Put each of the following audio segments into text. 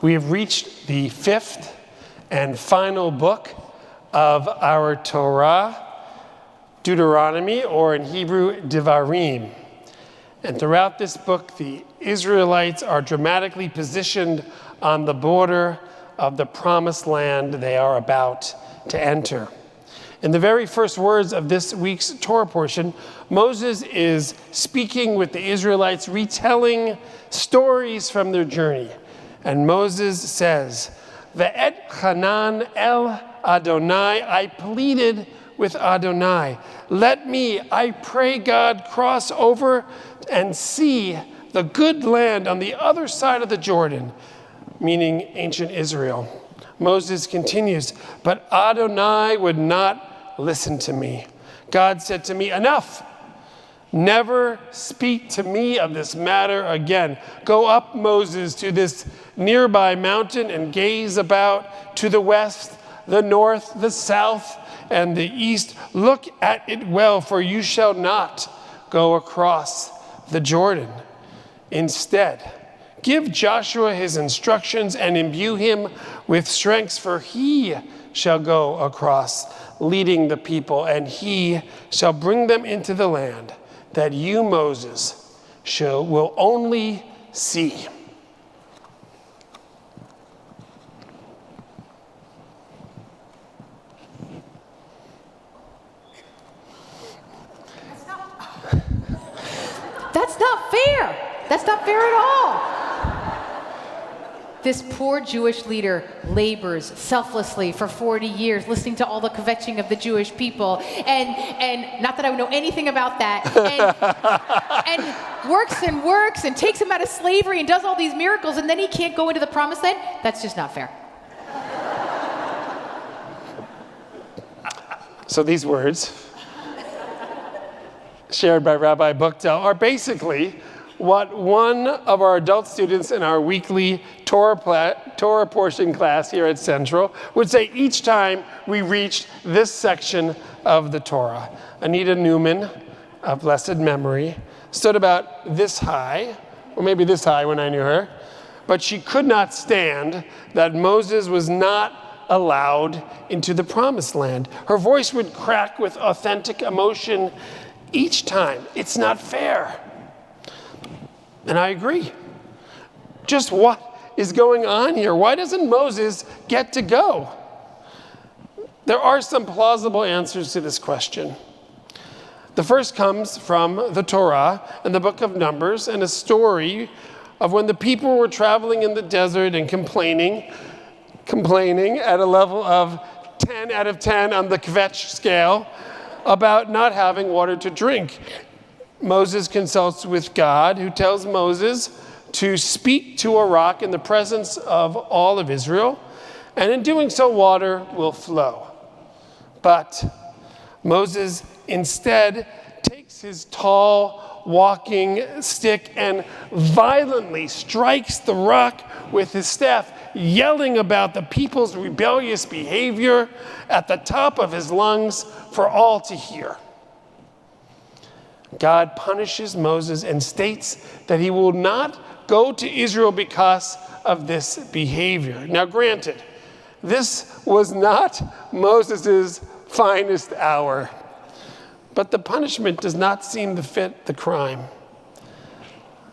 We have reached the fifth and final book of our Torah, Deuteronomy, or in Hebrew, Devarim. And throughout this book, the Israelites are dramatically positioned on the border of the promised land they are about to enter. In the very first words of this week's Torah portion, Moses is speaking with the Israelites, retelling stories from their journey. And Moses says, Ve'et Hanan el Adonai, I pleaded with Adonai. Let me, I pray God, cross over and see the good land on the other side of the Jordan, meaning ancient Israel. Moses continues, but Adonai would not listen to me. God said to me, enough. Never speak to me of this matter again. Go up, Moses, to this nearby mountain and gaze about to the west, the north, the south, and the east. Look at it well, for you shall not go across the Jordan. Instead, give Joshua his instructions and imbue him with strength, for he shall go across, leading the people, and he shall bring them into the land that you, Moses, will only see. That's not fair. That's not fair at all. This poor Jewish leader labors selflessly for 40 years, listening to all the kvetching of the Jewish people, and not that I would know anything about that, and works and takes them out of slavery and does all these miracles, and then he can't go into the promised land. That's just not fair. So these words, shared by Rabbi Buchtel, are basically what one of our adult students in our weekly Torah portion class here at Central would say each time we reached this section of the Torah. Anita Newman, of blessed memory, stood about this high, or maybe this high when I knew her, but she could not stand that Moses was not allowed into the promised land. Her voice would crack with authentic emotion each time. It's not fair. And I agree. Just what is going on here? Why doesn't Moses get to go? There are some plausible answers to this question. The first comes from the Torah and the book of Numbers, and a story of when the people were traveling in the desert and complaining at a level of 10 out of 10 on the kvetch scale about not having water to drink. Moses consults with God, who tells Moses to speak to a rock in the presence of all of Israel, and in doing so, water will flow. But Moses instead takes his tall walking stick and violently strikes the rock with his staff, yelling about the people's rebellious behavior at the top of his lungs for all to hear. God punishes Moses and states that he will not go to Israel because of this behavior. Now, granted, this was not Moses' finest hour, but the punishment does not seem to fit the crime.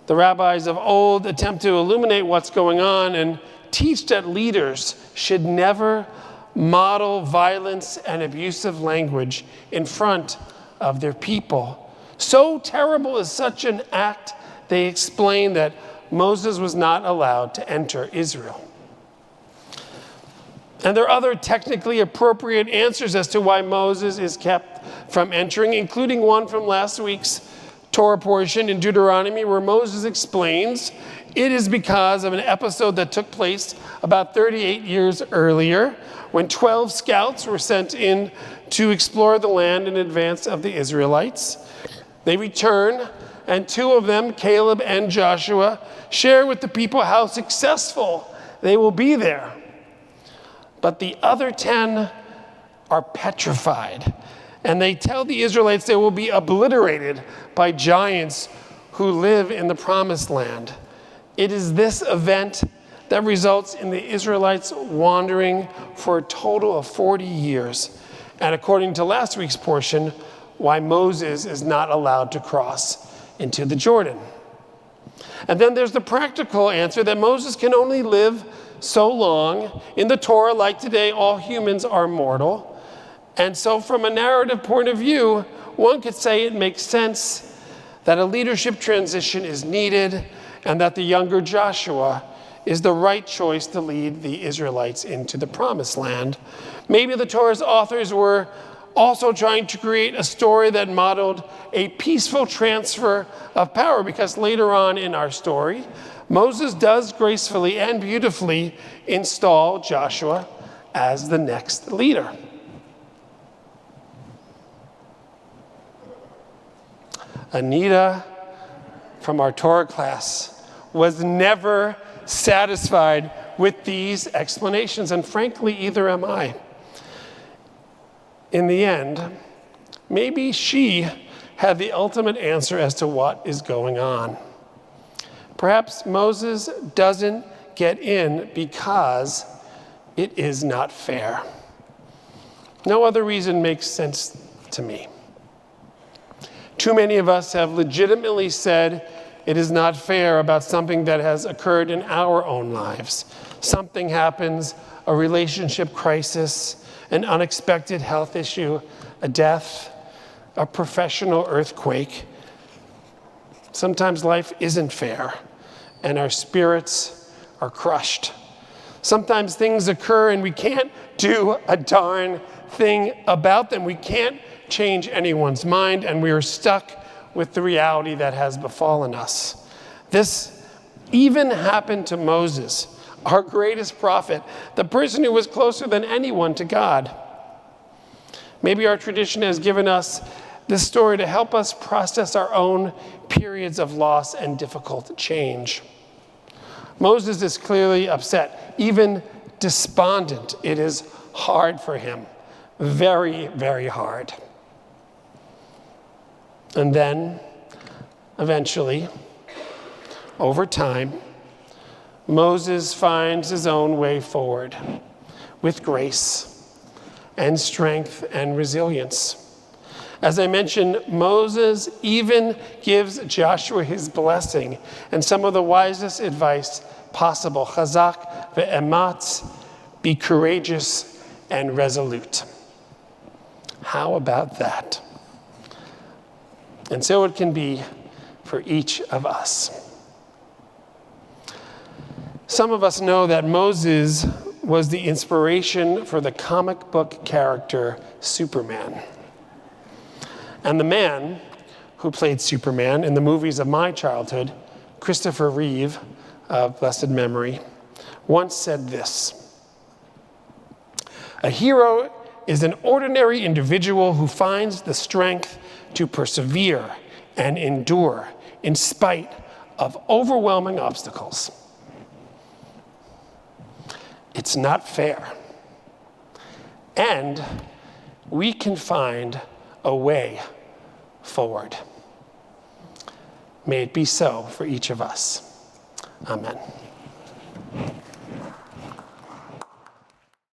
The rabbis of old attempt to illuminate what's going on and teach that leaders should never model violence and abusive language in front of their people. So terrible is such an act, they explain, that Moses was not allowed to enter Israel. And there are other technically appropriate answers as to why Moses is kept from entering, including one from last week's Torah portion in Deuteronomy, where Moses explains it is because of an episode that took place about 38 years earlier, when 12 scouts were sent in to explore the land in advance of the Israelites. They return, and two of them, Caleb and Joshua, share with the people how successful they will be there. But the other 10 are petrified, and they tell the Israelites they will be obliterated by giants who live in the promised land. It is this event that results in the Israelites wandering for a total of 40 years. And according to last week's portion, why Moses is not allowed to cross into the Jordan. And then there's the practical answer that Moses can only live so long. In the Torah, like today, all humans are mortal. And so from a narrative point of view, one could say it makes sense that a leadership transition is needed and that the younger Joshua is the right choice to lead the Israelites into the promised land. Maybe the Torah's authors were also trying to create a story that modeled a peaceful transfer of power, because later on in our story, Moses does gracefully and beautifully install Joshua as the next leader. Anita from our Torah class was never satisfied with these explanations, and frankly, either am I. In the end, maybe she had the ultimate answer as to what is going on. Perhaps Moses doesn't get in because it is not fair. No other reason makes sense to me. Too many of us have legitimately said it is not fair about something that has occurred in our own lives. Something happens, a relationship crisis, an unexpected health issue, a death, a professional earthquake. Sometimes life isn't fair, and our spirits are crushed. Sometimes things occur and we can't do a darn thing about them. We can't change anyone's mind, and we are stuck with the reality that has befallen us. This even happened to Moses, our greatest prophet, the person who was closer than anyone to God. Maybe our tradition has given us this story to help us process our own periods of loss and difficult change. Moses is clearly upset, even despondent. It is hard for him, very, very hard. And then, eventually, over time, Moses finds his own way forward with grace and strength and resilience. As I mentioned, Moses even gives Joshua his blessing and some of the wisest advice possible. Chazak ve'ematz, be courageous and resolute. How about that? And so it can be for each of us. Some of us know that Moses was the inspiration for the comic book character Superman. And the man who played Superman in the movies of my childhood, Christopher Reeve, of blessed memory, once said this: "A hero is an ordinary individual who finds the strength to persevere and endure in spite of overwhelming obstacles." It's not fair. And we can find a way forward. May it be so for each of us. Amen.